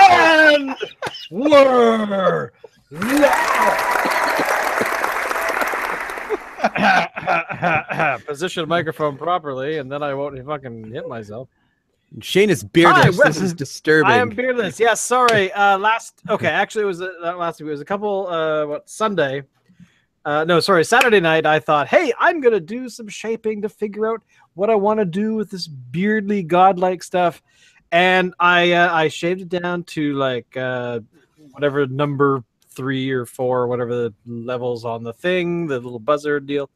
And we're position the microphone properly, and then I won't fucking hit myself. Shane is beardless. Hi, this is disturbing. I am beardless. Yes, sorry. Actually, it was last week. It was a couple. Sunday? No, sorry, Saturday night. I thought, hey, I'm gonna do some shaping to figure out what I want to do with this beardly godlike stuff, and I shaved it down to like whatever number 3 or 4, whatever the levels on the thing, the little buzzer deal.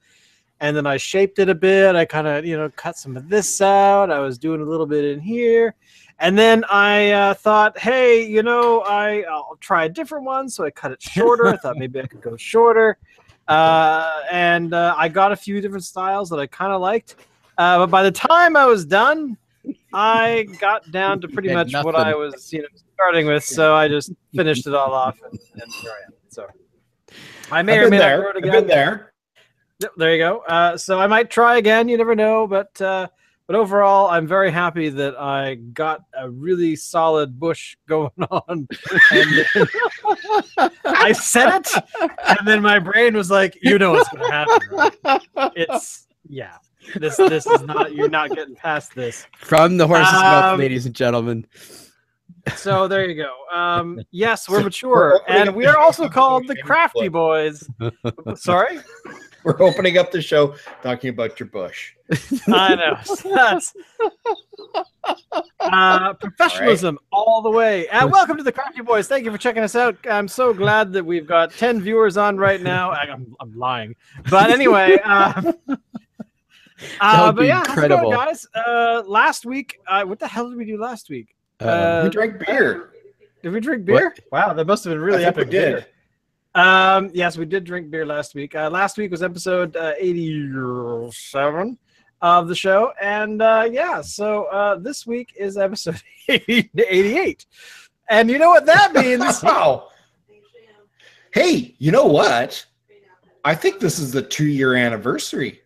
And then I shaped it a bit. I kind of, cut some of this out. I was doing a little bit in here. And then I thought, hey, I'll try a different one. So I cut it shorter. I thought maybe I could go shorter. And I got a few different styles that I kind of liked. But by the time I was done, I got down to pretty much what I was, starting with. So I just finished it all off. And here I am. So I may or may not grow it again. I've been there. Yep, there you go. So I might try again. You never know. But overall, I'm very happy that I got a really solid bush going on. And I said it, and then my brain was like, "You know what's going to happen? Right? This is not. You're not getting past this." From the horse's mouth, ladies and gentlemen. So there you go. Yes, we're mature, and we are also called the Crafty Boys. Sorry. We're opening up the show talking about your bush. I know. That's professionalism all the way. And welcome to the Crafty Boys. Thank you for checking us out. I'm so glad that we've got 10 viewers on right now. I'm lying. But anyway. But yeah, incredible. How's it going, guys? Last week, what the hell did we do last week? We drank beer. Did we drink beer? What? Wow, that must have been really epic. We did. Beer. Yes, we did drink beer last week. Last week was episode 87 of the show. And so this week is episode 88. And you know what that means? Wow. Hey, you know what? I think this is the 2-year anniversary.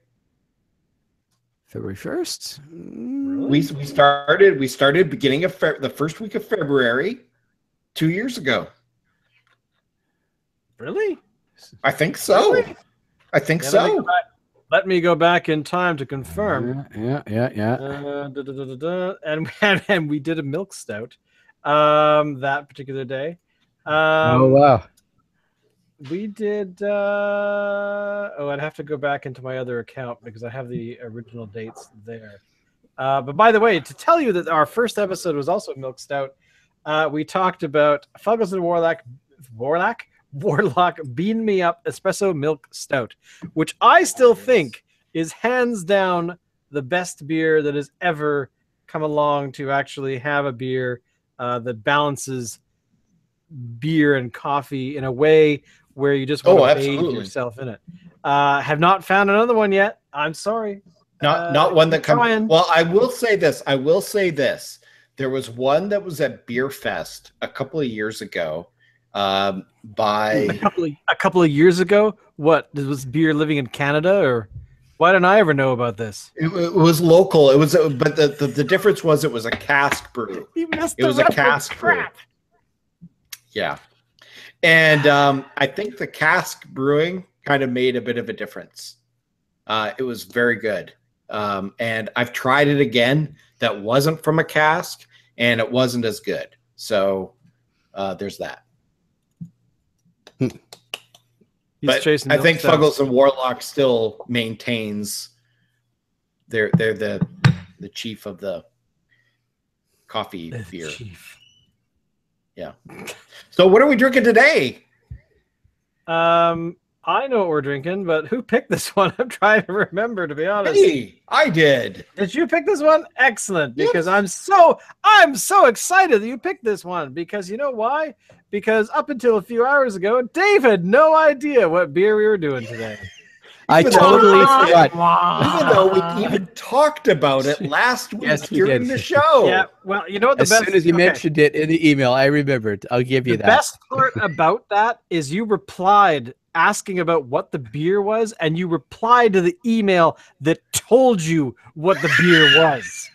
February 1st? We started beginning of the first week of February 2 years ago. Really? I think so. Really? I think so. Let me go back in time to confirm. Yeah. And we did a milk stout that particular day. Oh, wow. We did. I'd have to go back into my other account because I have the original dates there. But by the way, to tell you that our first episode was also milk stout, we talked about Fuggles and Warlock Bean Me Up Espresso Milk Stout, which I still think is hands down the best beer that has ever come along to actually have a beer that balances beer and coffee in a way where you just want to bathe yourself in it. Have not found another one yet. I'm sorry. Not one that comes. Well, I will say this. There was one that was at Beer Fest a couple of years ago. By a couple of years ago. What was beer living in Canada, or why didn't I ever know about this? It was local. It was, but the difference was it was a cask brew. It was a cask brew. Yeah, and I think the cask brewing kind of made a bit of a difference. It was very good, and I've tried it again. That wasn't from a cask, and it wasn't as good. So there's that. But I think Fuggles and Warlock still maintains they're the chief of the coffee beer. Chief. Yeah. So what are we drinking today? I know what we're drinking, but who picked this one? I'm trying to remember, to be honest. Hey, I did. Did you pick this one? Excellent, because yes. I'm so excited that you picked this one, because you know why? Because up until a few hours ago, Dave had no idea what beer we were doing today. I totally forgot. Even though we even talked about it last week during the show. Yeah, well, you know what? As soon as you mentioned it in the email, I remembered. I'll give you that. The best part about that is you replied asking about what the beer was, and you replied to the email that told you what the beer was.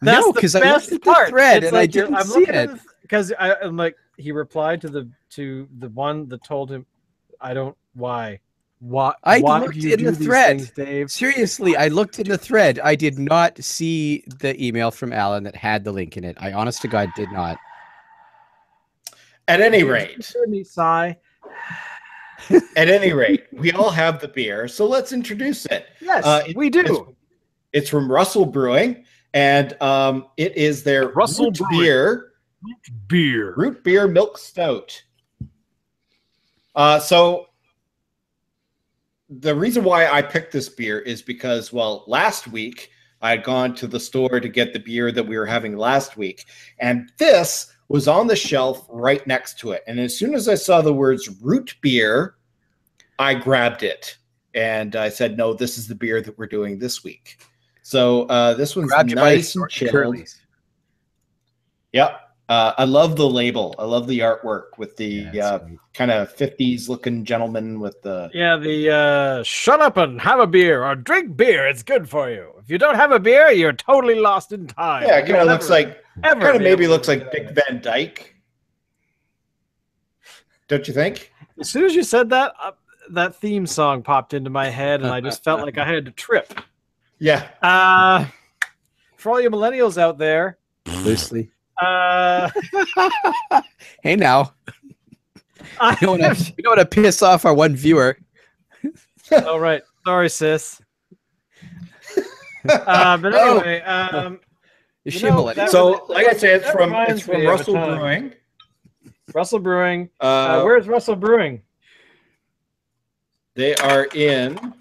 That's No, the because I best looked at the part. thread It's and I like didn't I'm see looking it. at because I'm like he replied to the one that told him, "I don't why I why looked do you in do the these thread. things, Dave?" Seriously, I looked in the thread. I did not see the email from Alan that had the link in it. I honest to God did not. At any rate, Me sigh. at any rate, we all have the beer, so let's introduce it. Yes, we do. It's from Russell Brewing, and it is their Russell root Brewing. root beer milk stout. So the reason why I picked this beer is because, well, last week I had gone to the store to get the beer that we were having last week, and this was on the shelf right next to it. And as soon as I saw the words root beer, I grabbed it. And I said, no, this is the beer that we're doing this week. So this one's nice and chilled. Yep. I love the label. I love the artwork with the kind of 50s looking gentleman with the... Yeah, the shut up and have a beer or drink beer. It's good for you. If you don't have a beer, you're totally lost in time. Yeah, it kind of looks like... Kind of maybe looks like Dick Van Dyke. Don't you think? As soon as you said that, that theme song popped into my head, and I just felt like I had to trip. Yeah. For all you millennials out there, Loosely. hey now. We don't want to piss off our one viewer. All right. Sorry, sis. But anyway, so, like I said, it's from Russell Brewing. Russell Brewing. Where's Russell Brewing? They are in.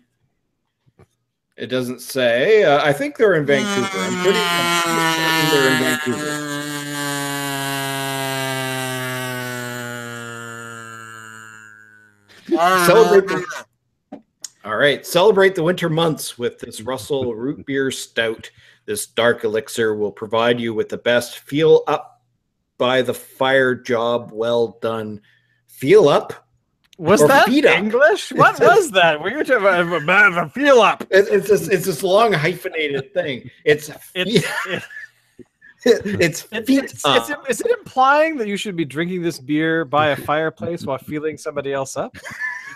It doesn't say. I think they're in Vancouver. I'm pretty certain they're in Vancouver. Celebrate the winter months with this Russell Root Beer Stout. This dark elixir will provide you with the best feel up by the fire job well done. Feel up? Was that English? What was that? We were talking about a feel up. It's this long hyphenated thing. It's feet up. Is it implying that you should be drinking this beer by a fireplace while feeling somebody else up?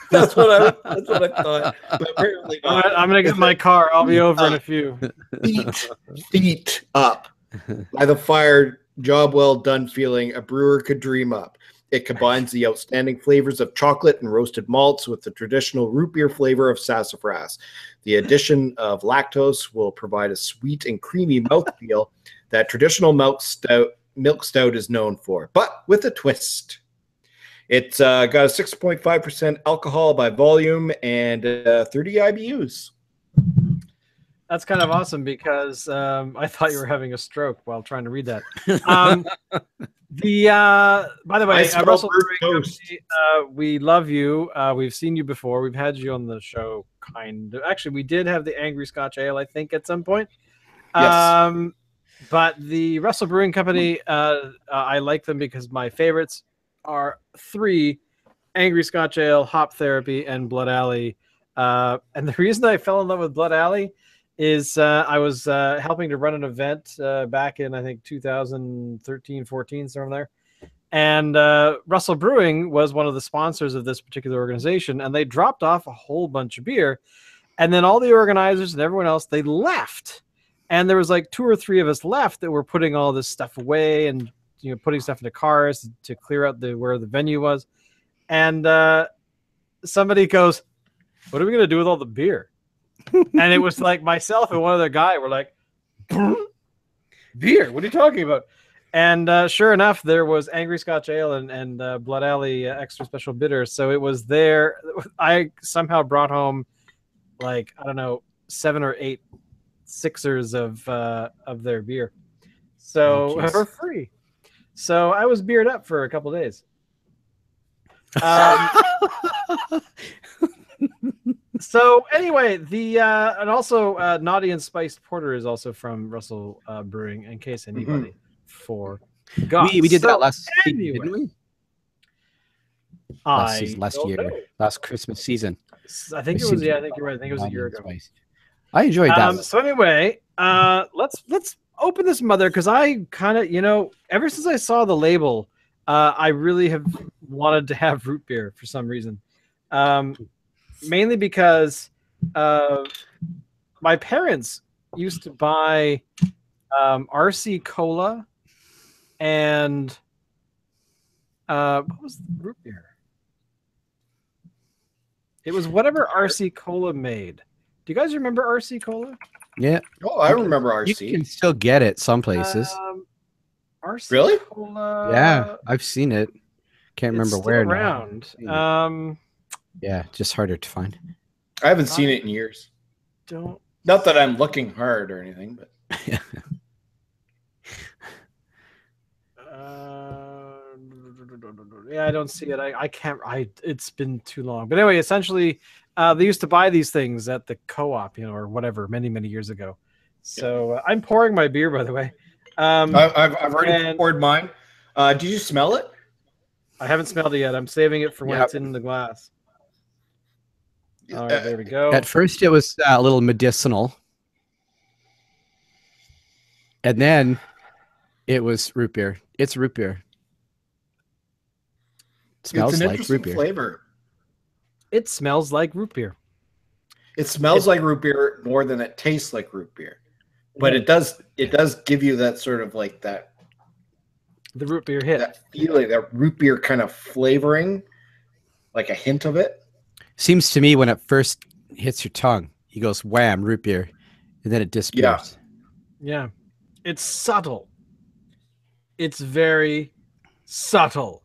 That's what I thought. But apparently not. All right, I'm gonna get my car. I'll be over in a few. Feet up by the fire job well done feeling a brewer could dream up. It combines the outstanding flavors of chocolate and roasted malts with the traditional root beer flavor of sassafras. The addition of lactose will provide a sweet and creamy mouthfeel that traditional milk stout is known for, but with a twist. It's got a 6.5% alcohol by volume and 30 IBUs. That's kind of awesome because I thought you were having a stroke while trying to read that. By the way, Russell Brewing, we love you. We've seen you before. We've had you on the show, kind of. Actually, we did have the Angry Scotch Ale, I think, at some point. Yes. But the Russell Brewing Company, I like them because my favorites are 3: Angry Scotch Ale, Hop Therapy, and Blood Alley. And the reason I fell in love with Blood Alley is I was helping to run an event back in, I think, 2013, 14, somewhere there. And Russell Brewing was one of the sponsors of this particular organization, and they dropped off a whole bunch of beer. And then all the organizers and everyone else, they left. And there was like 2 or 3 of us left that were putting all this stuff away and putting stuff into cars to clear out where the venue was. And somebody goes, "What are we going to do with all the beer?" And it was like myself and one other guy were like, "Beer? What are you talking about?" And sure enough, there was Angry Scotch Ale and Blood Alley Extra Special Bitters. So it was there. I somehow brought home, like, I don't know, 7 or 8 sixers of their beer. So for free. So I was beered up for a couple days. So anyway, and also Naughty and Spiced Porter is also from Russell Brewing, in case anybody forgot. We did that last season, didn't we? Last year, last Christmas season. I think it was. Yeah, I think you're right. I think it was a year ago. I enjoyed that. So anyway, let's open this mother because I kind of, ever since I saw the label, I really have wanted to have root beer for some reason. Mainly because my parents used to buy RC Cola and what was the root beer? It was whatever RC Cola made. Do you guys remember RC Cola? Yeah. Oh, I remember RC. You can still get it some places. RC Really? Cola. Yeah, I've seen it. Can't remember where around. Yeah, just harder to find. I haven't seen it in years. Not that I'm looking hard or anything, but yeah, I don't see it. I can't. It's been too long. But anyway, essentially, they used to buy these things at the co-op, or whatever, many years ago. So I'm pouring my beer, by the way. I've already poured mine. Did you smell it? I haven't smelled it yet. I'm saving it for when it's in the glass. All right, there we go. At first, it was a little medicinal, and then it was root beer. It's root beer. It smells it's an like interesting root beer. Flavor. It smells like root beer. It smells like root beer more than it tastes like root beer, but it does give you that sort of like that. The root beer hit. That feeling, that root beer kind of flavoring, like a hint of it. Seems to me when it first hits your tongue, he goes wham, root beer, and then it disappears. Yeah. It's subtle. It's very subtle.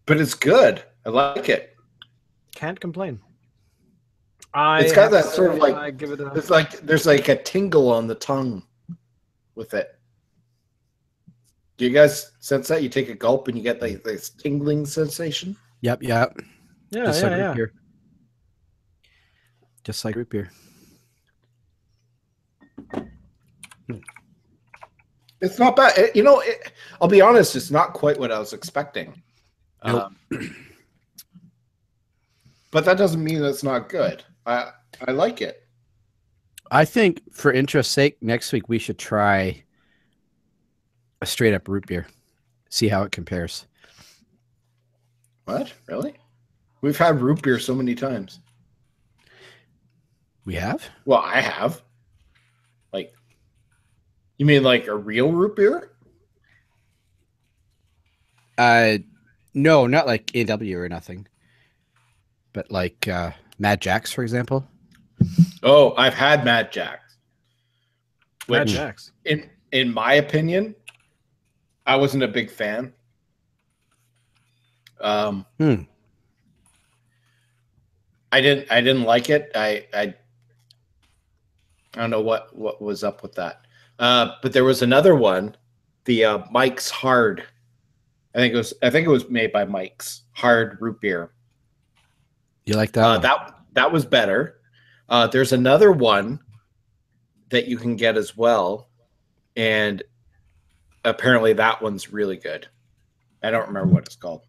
But it's good. I like it. Can't complain. It's got that sort of like it's like there's like a tingle on the tongue with it. Do you guys sense that? You take a gulp and you get like this tingling sensation? Yep. Yeah, Just like yeah. root beer. Just like root beer. It's not bad. I'll be honest, it's not quite what I was expecting. Nope. But that doesn't mean it's not good. I like it. I think for interest's sake, next week we should try a straight up root beer. See how it compares. What? Really? We've had root beer so many times. We have? Well, I have. Like, you mean like a real root beer? No, not like AW or nothing. But like Mad Jack's, for example. Oh, I've had Mad Jack's. Mad Jack's. In my opinion, I wasn't a big fan. I didn't like it. I don't know what was up with that. But there was another one, the Mike's Hard. I think it was made by Mike's Hard root beer. You like that? That was better. There's another one that you can get as well, and apparently that one's really good. I don't remember what it's called.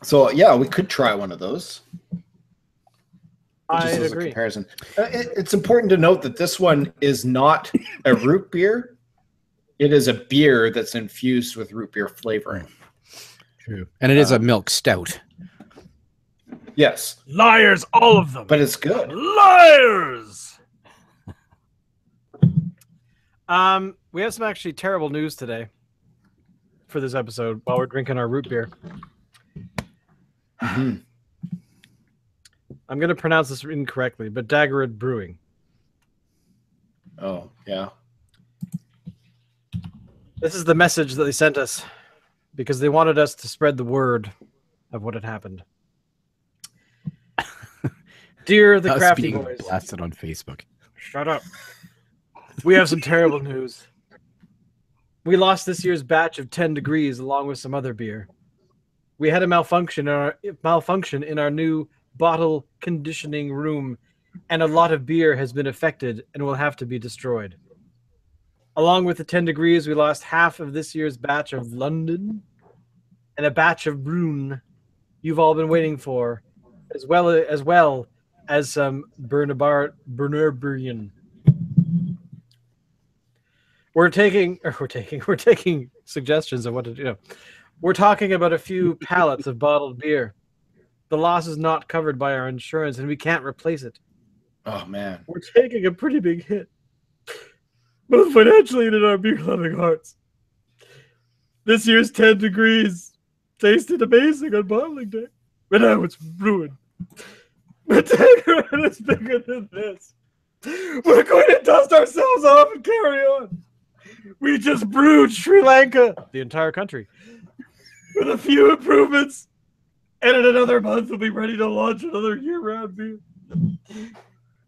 So yeah, we could try one of those. I agree. A comparison. It's important to note that this one is not a root beer. It is a beer that's infused with root beer flavoring. True. And it is a milk stout. Yes. Liars, all of them. But it's good. Liars. We have some actually terrible news today for this episode while we're drinking our root beer. Mm-hmm. I'm going to pronounce this incorrectly, but Daggerwood Brewing. Oh, yeah. This is the message that they sent us because they wanted us to spread the word of what had happened. Dear the Crafty Boys. Blasted on Facebook. Shut up. We have some terrible news. We lost this year's batch of 10 degrees along with some other beer. We had a malfunction in our new bottle conditioning room, and a lot of beer has been affected and will have to be destroyed. Along with the 10 degrees, we lost half of this year's batch of London and a batch of Brewing you've all been waiting for, as well as some Bernardian. We're taking suggestions of what to do. We're talking about a few pallets of bottled beer. The loss is not covered by our insurance, and we can't replace it. Oh, man. We're taking a pretty big hit, both financially and in our beer-loving hearts. This year's 10 degrees tasted amazing on bottling day, but now it's ruined. The tanker is bigger than this. We're going to dust ourselves off and carry on. We just brewed Sri Lanka, the entire country, with a few improvements, and in another month we'll be ready to launch another year-round beer.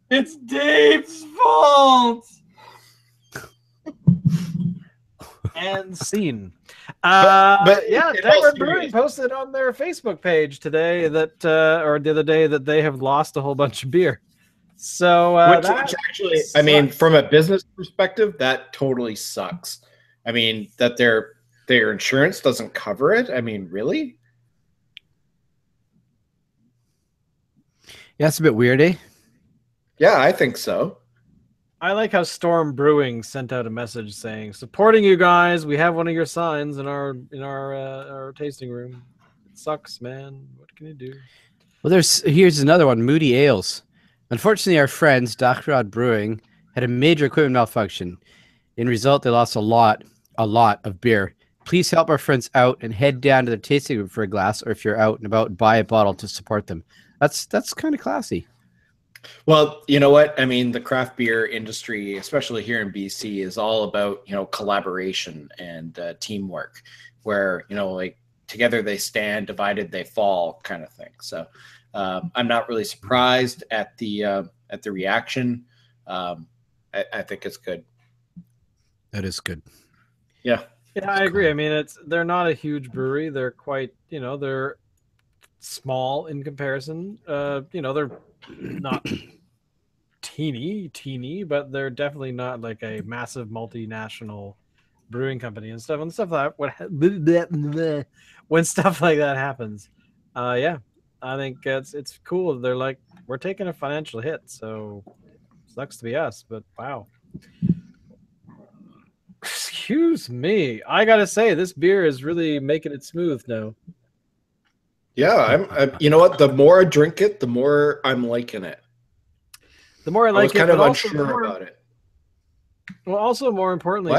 It's Dave's fault. And scene. But yeah, Tiger Brewing posted on their Facebook page today that, or the other day, that they have lost a whole bunch of beer. So, which actually, sucks. I mean, from a business perspective, that totally sucks. I mean, that their insurance doesn't cover it. I mean, really? Yeah, it's a bit weird, eh? Yeah, I think so. I like how Storm Brewing sent out a message saying, "Supporting you guys. We have one of your signs in our tasting room. It sucks, man. What can you do?" Well, here's another one. Moody Ales. Unfortunately, our friends, Dockrod Brewing, had a major equipment malfunction. In result, they lost a lot of beer. Please help our friends out and head down to the tasting room for a glass, or if you're out and about, buy a bottle to support them. That's kind of classy. Well, you know what? I mean, the craft beer industry, especially here in BC, is all about, collaboration and teamwork, where, like together they stand, divided they fall kind of thing. So I'm not really surprised at the reaction. I think it's good. That is good. Yeah. Yeah, I agree. I mean, they're not a huge brewery. They're quite, they're small in comparison. They're not teeny, but they're definitely not like a massive multinational brewing company and stuff. And stuff like that, when stuff like that happens, yeah, I think it's cool. They're like, we're taking a financial hit, so sucks to be us. But wow. Excuse me. I gotta say, this beer is really making it smooth now. Yeah, I'm you know what? The more I drink it, the more I'm liking it. The more I like it, kind of unsure about it. Well, also more importantly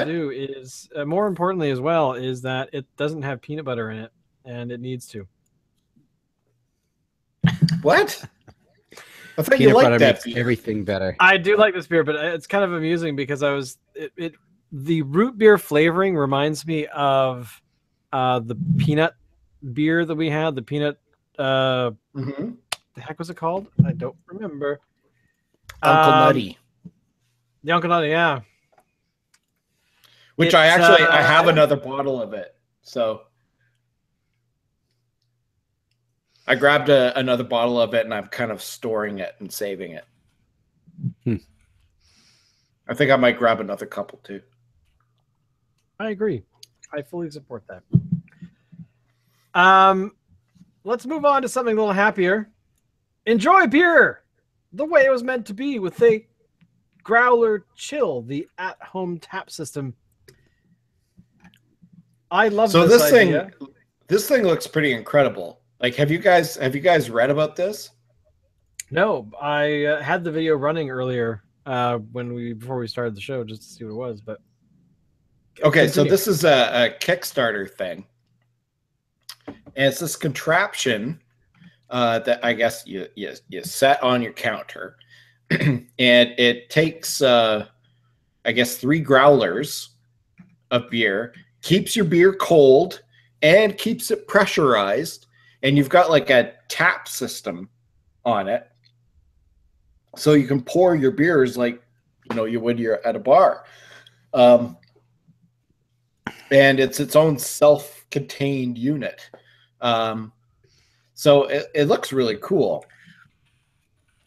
more importantly as well is that it doesn't have peanut butter in it, and it needs to. What? I thought peanut you liked butter that makes beer. Everything better. I do like this beer, but it's kind of amusing because the root beer flavoring reminds me of the peanut beer that we had. The peanut, the heck was it called? I don't remember. Uncle Nutty. The Uncle Nutty, yeah. Which I have another bottle of it. So I grabbed another bottle of it, and I'm kind of storing it and saving it. I think I might grab another couple too. I agree. I fully support that. Let's move on to something a little happier. Enjoy beer the way it was meant to be with the Growler Chill, the at-home tap system. I love this idea. This thing looks pretty incredible. Like, have you guys read about this? No, I had the video running earlier before we started the show just to see what it was, but okay, so this is a Kickstarter thing. And it's this contraption that I guess you set on your counter. And it takes, I guess, 3 growlers of beer, keeps your beer cold, and keeps it pressurized. And you've got like a tap system on it. So you can pour your beers like, you would you're at a bar. And it's its own self-contained unit. So it looks really cool.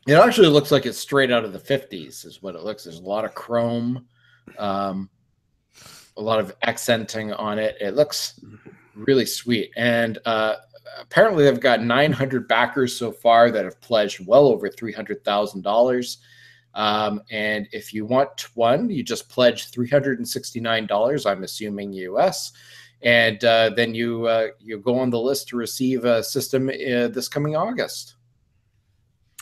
It actually looks like it's straight out of the 50s is what it looks. There's a lot of chrome, a lot of accenting on it. It looks really sweet. And apparently they've got 900 backers so far that have pledged well over $300,000. And if you want one, you just pledge $369, I'm assuming US. And then you go on the list to receive a system this coming August.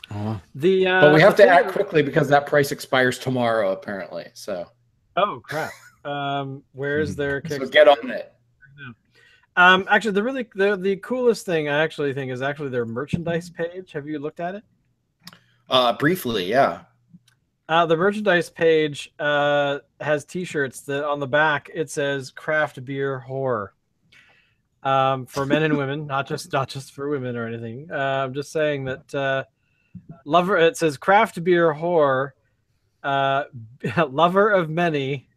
But we have to act quickly because that price expires tomorrow, apparently. So. Oh crap! Where's their Kickstarter? So get on it. Actually, the coolest thing I actually think is actually their merchandise page. Have you looked at it? Briefly, yeah. The merchandise page has T-shirts that on the back it says "Craft Beer Horror" for men and women, not just for women or anything. I'm just saying that lover. It says "Craft Beer Horror." Lover of many,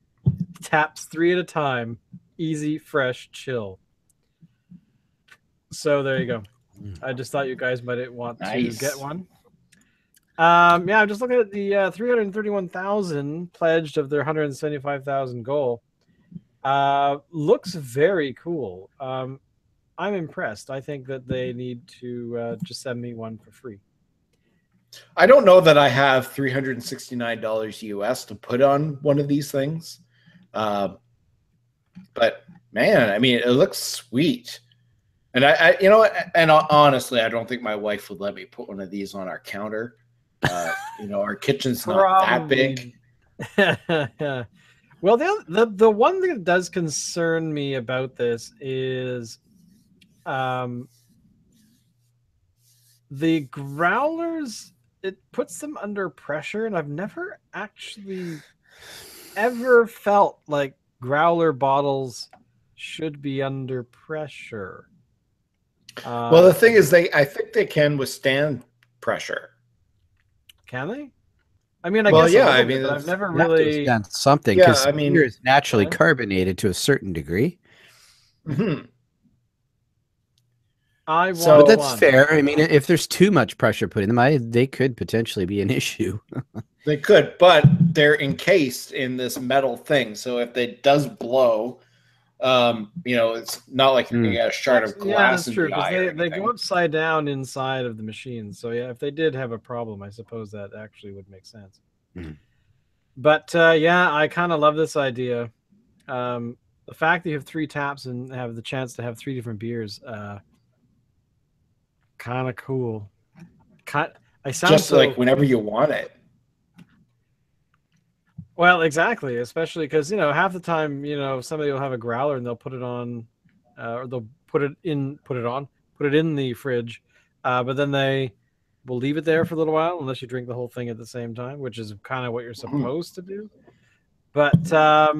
taps 3 at a time, easy, fresh, chill. So there you go. I just thought you guys might want to get one. Yeah, I'm just looking at the 331,000 pledged of their 175,000 goal. Looks very cool. I'm impressed. I think that they need to just send me one for free. I don't know that I have $369 US to put on one of these things. But man, I mean, it looks sweet. And I you know, and honestly, I don't think my wife would let me put one of these on our counter. You know, our kitchen's not that big. Well, the one thing that does concern me about this is the growlers. It puts them under pressure, and I've never actually ever felt like growler bottles should be under pressure. Well, the thing is, I think they can withstand pressure. Can they? I mean, I guess. Yeah. I mean, I've never really done something because beer is naturally okay. carbonated to a certain degree. Mm-hmm. But that's fair. I mean, if there's too much pressure put in them, they could potentially be an issue. They could, but they're encased in this metal thing. So if it does blow, you know, it's not like you got a shard of glass. Yeah, that's true. They go upside down inside of the machine. So yeah, if they did have a problem, I suppose that actually would make sense. But yeah, I kind of love this idea. The fact that you have 3 taps and have the chance to have 3 different beers. Kind of cool. I sound just like whenever you want it. Well, exactly, especially because you know half the time you know somebody will have a growler and they'll put it on, or they'll put it in the fridge, but then they will leave it there for a little while unless you drink the whole thing at the same time, which is kind of what you're supposed to do. But I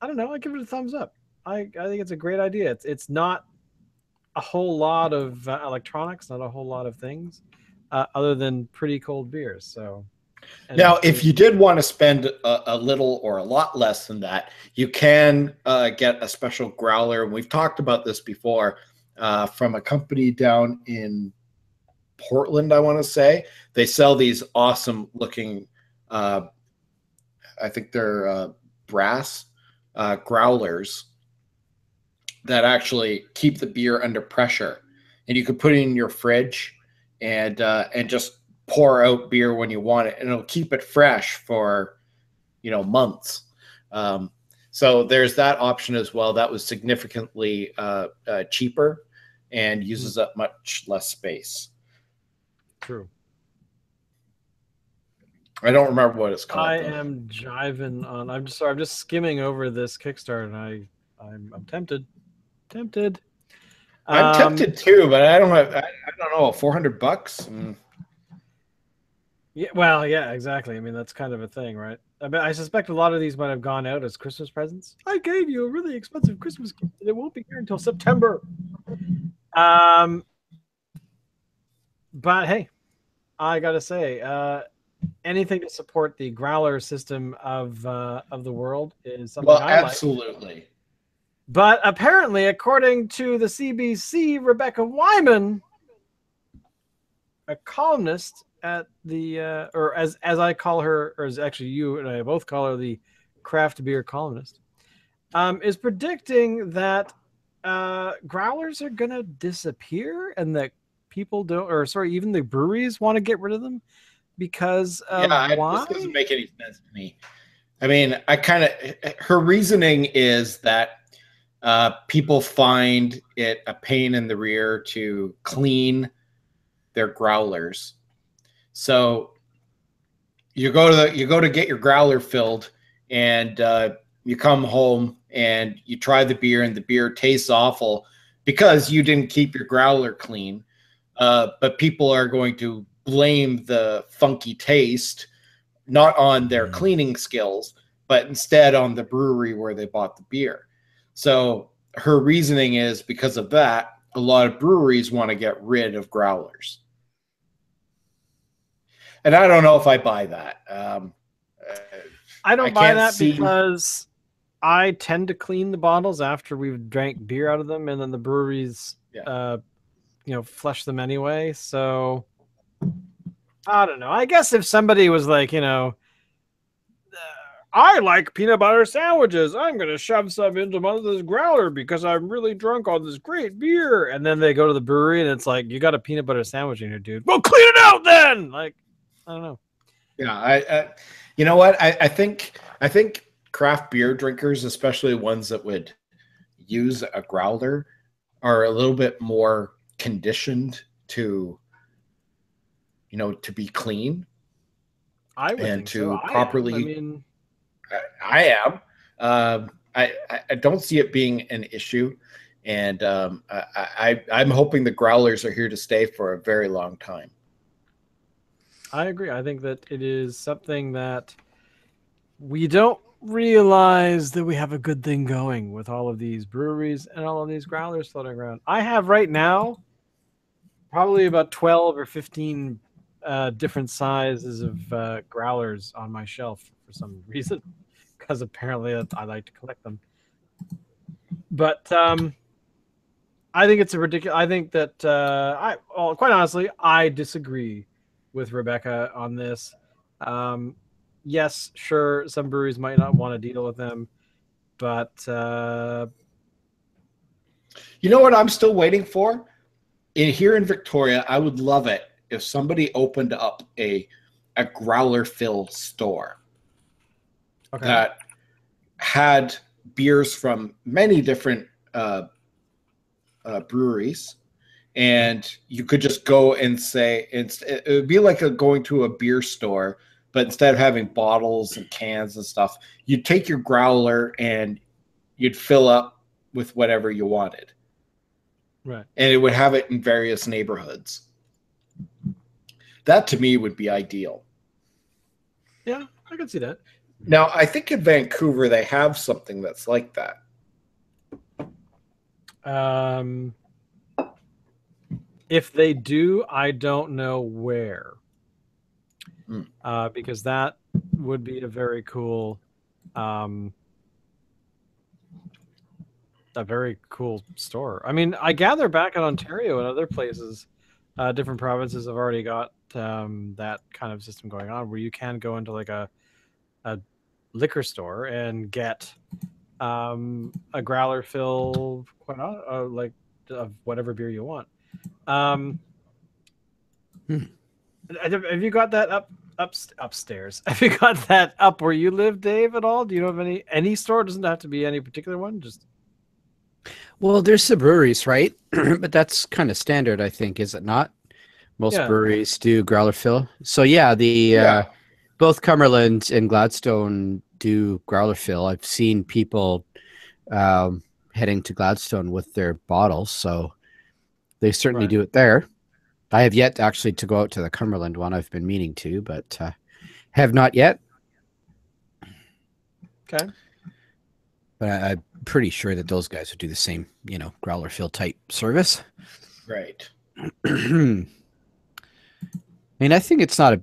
don't know. I give it a thumbs up. I think it's a great idea. It's not a whole lot of electronics, not a whole lot of things, other than pretty cold beers. So now, if you did want to spend a little or a lot less than that, you can get a special growler. And we've talked about this before from a company down in Portland, I want to say. They sell these awesome looking, I think they're brass growlers that actually keep the beer under pressure, and you could put it in your fridge and just pour out beer when you want it, and it'll keep it fresh for, you know, months. So there's that option as well. That was significantly cheaper and uses up much less space. True. I don't remember what it's called. I am jiving on. I'm just skimming over this Kickstarter, and I'm tempted. I'm tempted too, but I don't know, $400. Yeah, well, yeah, exactly. I mean, that's kind of a thing, right? I suspect a lot of these might have gone out as Christmas presents. I gave you a really expensive Christmas gift, and it won't be here until September. But hey, I gotta say, anything to support the growler system of the world is something I like. Absolutely. But apparently, according to the CBC, Rebecca Wyman, a columnist at the or as I call her, or as actually you and I both call her, the craft beer columnist, is predicting that growlers are gonna disappear, and that people don't, or sorry, even the breweries want to get rid of them because of why? This doesn't make any sense to me. I mean, her reasoning is that people find it a pain in the rear to clean their growlers. So you go to get your growler filled, and you come home and you try the beer, and the beer tastes awful because you didn't keep your growler clean. But people are going to blame the funky taste not on their cleaning skills, but instead on the brewery where they bought the beer. So her reasoning is because of that, a lot of breweries want to get rid of growlers. And I don't know if I buy that. I don't buy that because I tend to clean the bottles after we've drank beer out of them, and then the breweries, flush them anyway. So I don't know. I guess if somebody was like, I like peanut butter sandwiches, I'm going to shove some into this growler because I'm really drunk on this great beer. And then they go to the brewery and it's like, you got a peanut butter sandwich in here, dude. Well, clean it out then. Like, I don't know. Yeah. You know what? I think craft beer drinkers, especially ones that would use a growler, are a little bit more conditioned to, to be clean. I would and think to so. properly. I am. I don't see it being an issue, and I'm hoping the growlers are here to stay for a very long time. I agree. I think that it is something that we don't realize that we have a good thing going with all of these breweries and all of these growlers floating around. I have right now probably about 12 or 15 different sizes of growlers on my shelf for some reason, because apparently I like to collect them. But I think it's a ridiculous. I think that quite honestly, I disagree with Rebecca on this. Yes, sure, some breweries might not want to deal with them, but you know what I'm still waiting for? Here in Victoria, I would love it if somebody opened up a growler fill store that had beers from many different breweries, and you could just go and say it would be like going to a beer store, but instead of having bottles and cans and stuff, you'd take your growler and you'd fill up with whatever you wanted. Right. And it would have it in various neighborhoods. That to me would be ideal. Yeah, I can see that. Now, I think in Vancouver they have something that's like that. If they do, I don't know where. Because that would be a very cool store. I mean, I gather back in Ontario and other places, different provinces have already got that kind of system going on, where you can go into like a liquor store and get a growler fill, like of whatever beer you want. Have you got that upstairs? Have you got that up where you live, Dave, at all? Do you know of any store? It doesn't have to be any particular one. Just there's some breweries, right? But that's kind of standard, I think, is it not? Most breweries do growler fill. So both Cumberland and Gladstone do growler fill. I've seen people heading to Gladstone with their bottles, so they certainly do it there. I have yet actually to go out to the Cumberland one. I've been meaning to, but have not yet. Okay. But I'm pretty sure that those guys would do the same, growler fill type service. Right. I mean, I think it's not a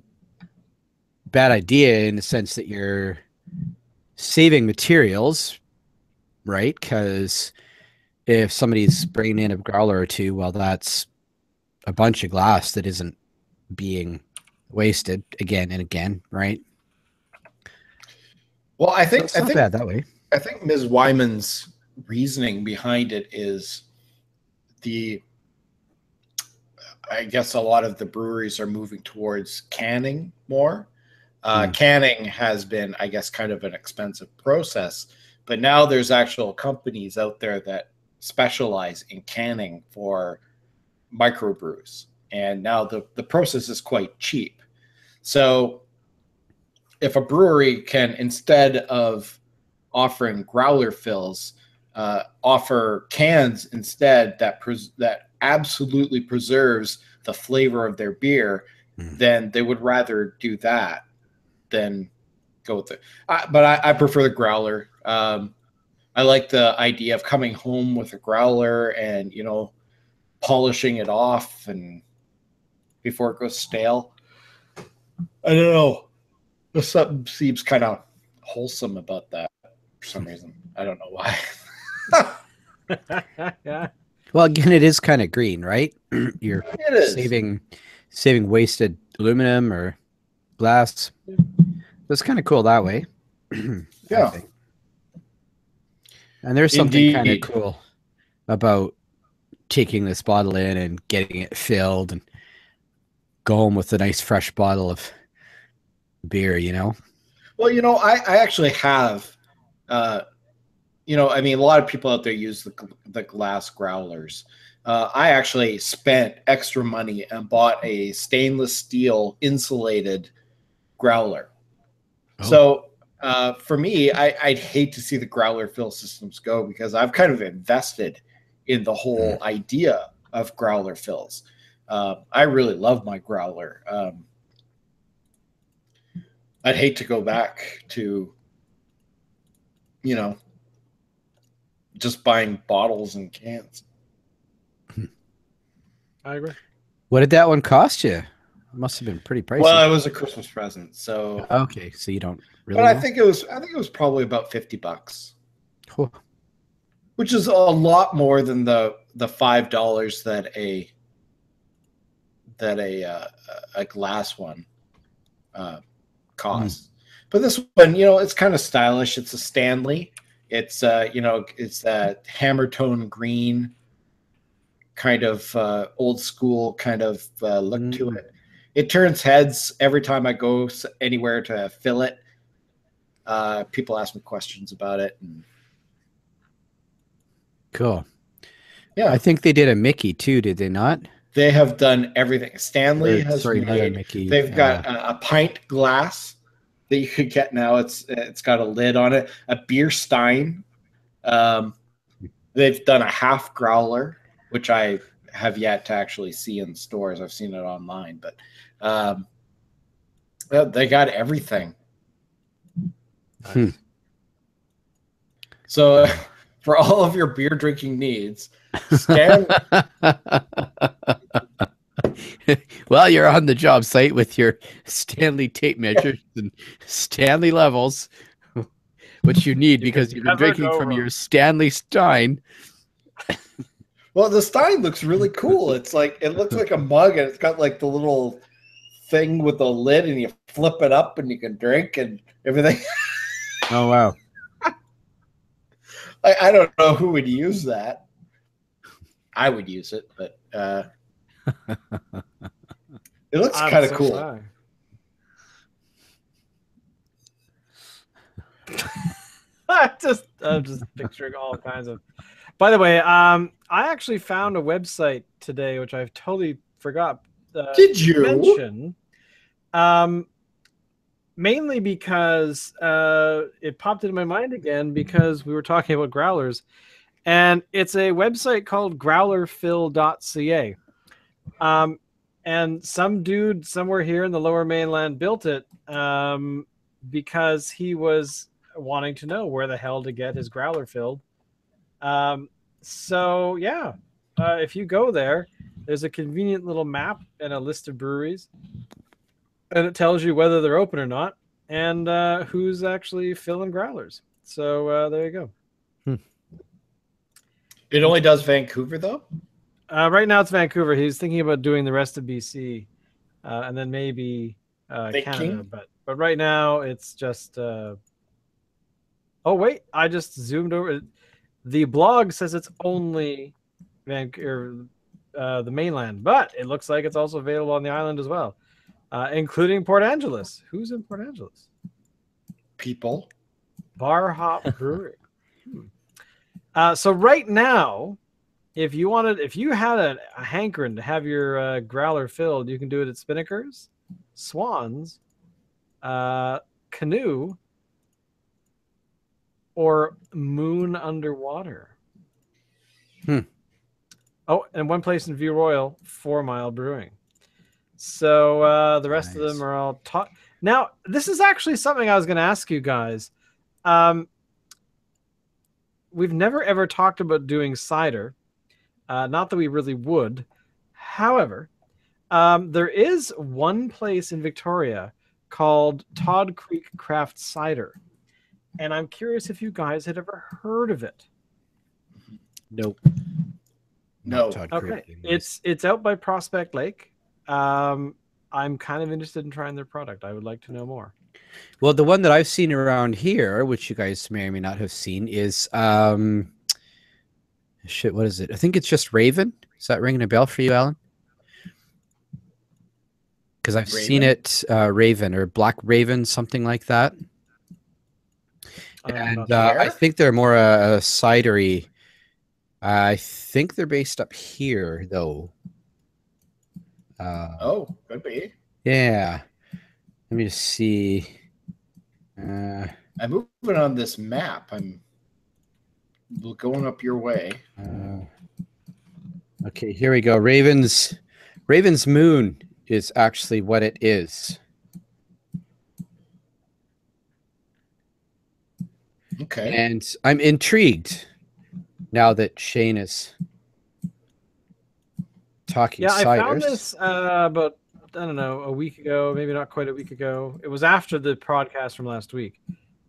bad idea in the sense that you're saving materials, right? Because if somebody's bringing in a growler or two, well, that's a bunch of glass that isn't being wasted again and again, right? Well, I think not bad that way. I think Ms. Wyman's reasoning behind it is I guess a lot of the breweries are moving towards canning more. Canning has been, I guess, kind of an expensive process, but now there's actual companies out there that specialize in canning for microbrews, and now the process is quite cheap. So if a brewery can, instead of offering growler fills, offer cans instead that absolutely preserves the flavor of their beer, then they would rather do that than go with it. But I prefer the growler. I like the idea of coming home with a growler and, you know, polishing it off and before it goes stale. I don't know. There's something seems kind of wholesome about that for some reason. I don't know why. Yeah. Well, again, it is kind of green, right? You're saving wasted aluminum or glass. That's kind of cool that way. Yeah. And there's something kind of cool about taking this bottle in and getting it filled and going with a nice fresh bottle of beer, you know? Well, you know, I actually have, you know, I mean, a lot of people out there use the glass growlers. I actually spent extra money and bought a stainless steel insulated growler. Oh. So for me, I'd hate to see the growler fill systems go, because I've kind of invested in the whole idea of growler fills. I really love my growler. I'd hate to go back to, you know, just buying bottles and cans. I agree. What did that one cost you? It must have been pretty pricey. Well, it was a Christmas present, so okay. So you don't really. But I think it was probably about $50, cool. Which is a lot more than the $5 that a glass one costs. But this one, you know, it's kind of stylish. It's a Stanley. It's you know, it's that hammer tone green kind of old school kind of look to it. It turns heads every time I go anywhere to fill it. People ask me questions about it. Cool. Yeah, I think they did a Mickey too, did they not? They have done everything. Stanley has made. Mickey. They've got a pint glass that you could get now. It's got a lid on it. A beer stein. They've done a half growler, which I have yet to actually see in stores. I've seen it online, but they got everything. So for all of your beer drinking needs, well, you're on the job site with your Stanley tape measures and Stanley levels, which you need because you've been drinking from your Stanley Stein. Well, the Stein looks really cool. It looks like a mug, and it's got like the little thing with the lid, and you flip it up and you can drink and everything. Oh, wow. I don't know who would use that. I would use it, but it looks kind of cool. I'm just picturing all kinds of. By the way, I actually found a website today, which I've totally forgot. Did you mention? Mainly because it popped into my mind again because we were talking about growlers, and it's a website called growlerfill.ca. And some dude somewhere here in the Lower Mainland built it because he was wanting to know where the hell to get his growler filled. So yeah, if you go there, there's a convenient little map and a list of breweries, and it tells you whether they're open or not and who's actually filling growlers. So there you go. It only does Vancouver though? Right now it's Vancouver. He's thinking about doing the rest of BC and then maybe Canada. But right now it's just... Oh, wait. I just zoomed over. The blog says it's only Vancouver, the mainland, but it looks like it's also available on the island as well, including Port Angeles. Who's in Port Angeles? People. Bar Hop Brewery. So right now, if you had a hankering to have your growler filled, you can do it at Spinnaker's, Swans, Canoe, or Moon Underwater. Oh, and one place in View Royal, 4 Mile Brewing. So the rest of them are all taught. Now, this is actually something I was going to ask you guys. We've never ever talked about doing cider. Not that we really would. However, there is one place in Victoria called Todd Creek Craft Cider. And I'm curious if you guys had ever heard of it. Nope. No. Okay. It's out by Prospect Lake. I'm kind of interested in trying their product. I would like to know more. Well, the one that I've seen around here, which you guys may or may not have seen, is shit. What is it? I think it's just Raven. Is that ringing a bell for you, Alan? Because I've seen it, Raven or Black Raven, something like that. And I think they're more a cidery. I think they're based up here, though. Could be. Yeah. Let me just see. I'm moving on this map. I'm going up your way. Okay, here we go. Raven's Moon is actually what it is. Okay. And I'm intrigued now that Shane is talking ciders. I found this about, I don't know, a week ago, maybe not quite a week ago. It was after the podcast from last week.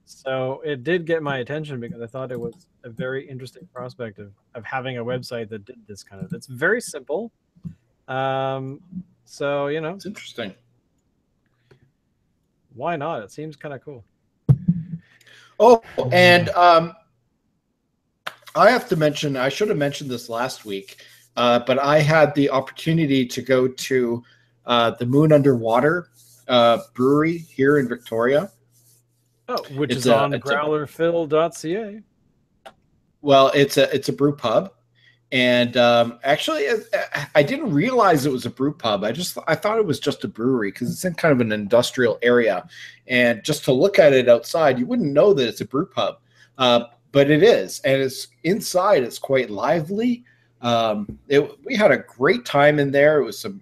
So it did get my attention because I thought it was a very interesting prospect of having a website that did this kind of, it's very simple. So, you know. It's interesting. Why not? It seems kind of cool. Oh, and I have to mention, I should have mentioned this last week, but I had the opportunity to go to the Moon Underwater brewery here in Victoria. Oh, which is on growlerfill.ca. Well, it's a brew pub. And actually, I didn't realize it was a brew pub. I thought it was just a brewery because it's in kind of an industrial area. And just to look at it outside, you wouldn't know that it's a brew pub, but it is. And it's inside. It's quite lively. We had a great time in there. It was some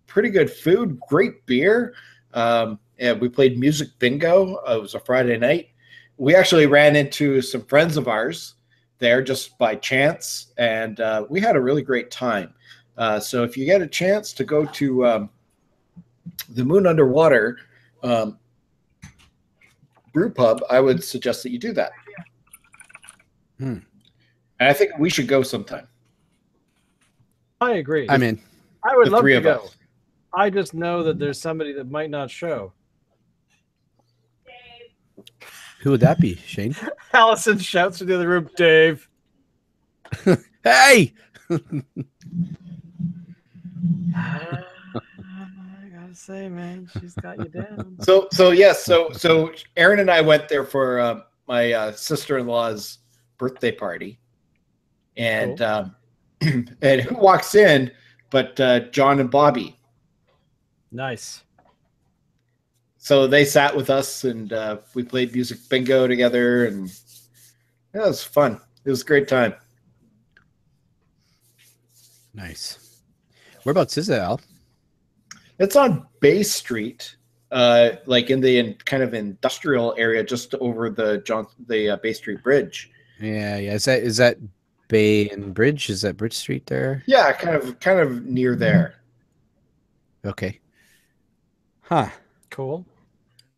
pretty good food, great beer. And we played music bingo. It was a Friday night. We actually ran into some friends of ours there just by chance, and we had a really great time. So if you get a chance to go to the Moon Underwater brew pub, I would suggest that you do that. And I think we should go sometime. I agree. I'm in. I would love to go. I just know that there's somebody that might not show. Who would that be, Shane? Allison shouts from the other room, Dave. Hey! I gotta say, man, she's got you down. So Aaron and I went there for my sister-in-law's birthday party, and Cool. And who walks in but John and Bobby? Nice. So they sat with us, and we played music bingo together, and it was fun. It was a great time. Nice. Whereabouts is it, Al? It's on Bay Street, like in the kind of industrial area, just over the Bay Street Bridge. Yeah. Is that Bay and Bridge? Is that Bridge Street there? Yeah, kind of near there. Okay. Huh. Cool.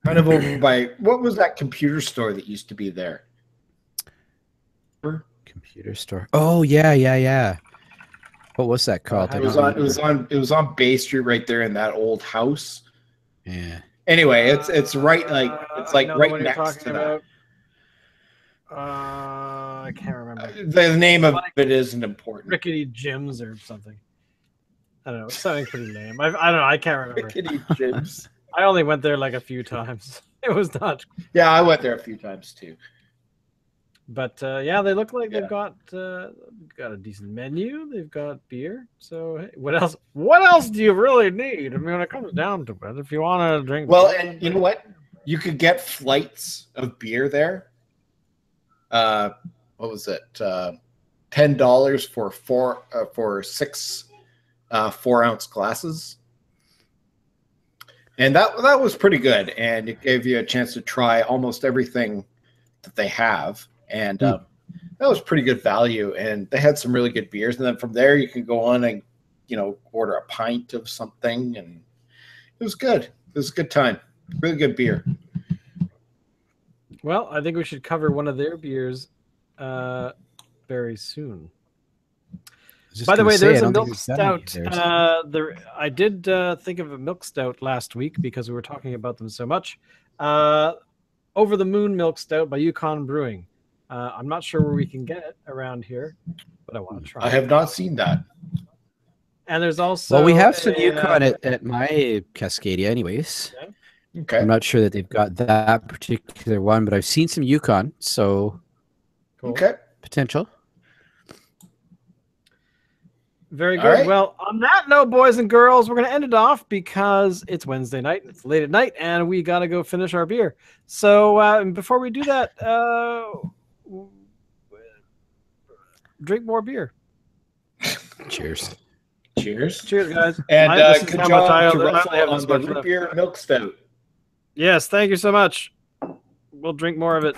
Kind of over by, what was that computer store that used to be there? Computer store. Oh yeah. What was that called? It was on Bay Street right there in that old house. Yeah. Anyway, it's right, like it's like right next to that. I can't remember. the name of it isn't important. Rickety Jims or something. I don't know. It's something pretty lame. I don't know. I can't remember. Rickety Jims. I only went there like a few times. It was not. Yeah, I went there a few times too. But yeah, they look like they've got a decent menu. They've got beer. So hey, what else? What else do you really need? I mean, when it comes down to it, if you want to drink. Well, and you know what? You could get flights of beer there. What was it? $10 for 6 4-ounce glasses. And that was pretty good, and it gave you a chance to try almost everything that they have, and that was pretty good value. And they had some really good beers, and then from there you can go on and order a pint of something, and it was good. It was a good time. Really good beer. Well, I think we should cover one of their beers very soon. By the way, there's a milk stout. I did think of a milk stout last week because we were talking about them so much. Over the Moon milk stout by Yukon Brewing. I'm not sure where we can get it around here, but I want to try. I have not seen that. And there's also we have some Yukon at my Cascadia, anyways. Yeah. Okay. I'm not sure that they've got that particular one, but I've seen some Yukon, so cool. Okay, potential. Very good. Right. Well, on that note, boys and girls, we're going to end it off because it's Wednesday night. It's late at night, and we got to go finish our beer. So before we do that, drink more beer. Cheers. Cheers. Cheers, guys. And this is good how much job to I Russell have on this the much root left. beer milk stout. Yes, thank you so much. We'll drink more of it.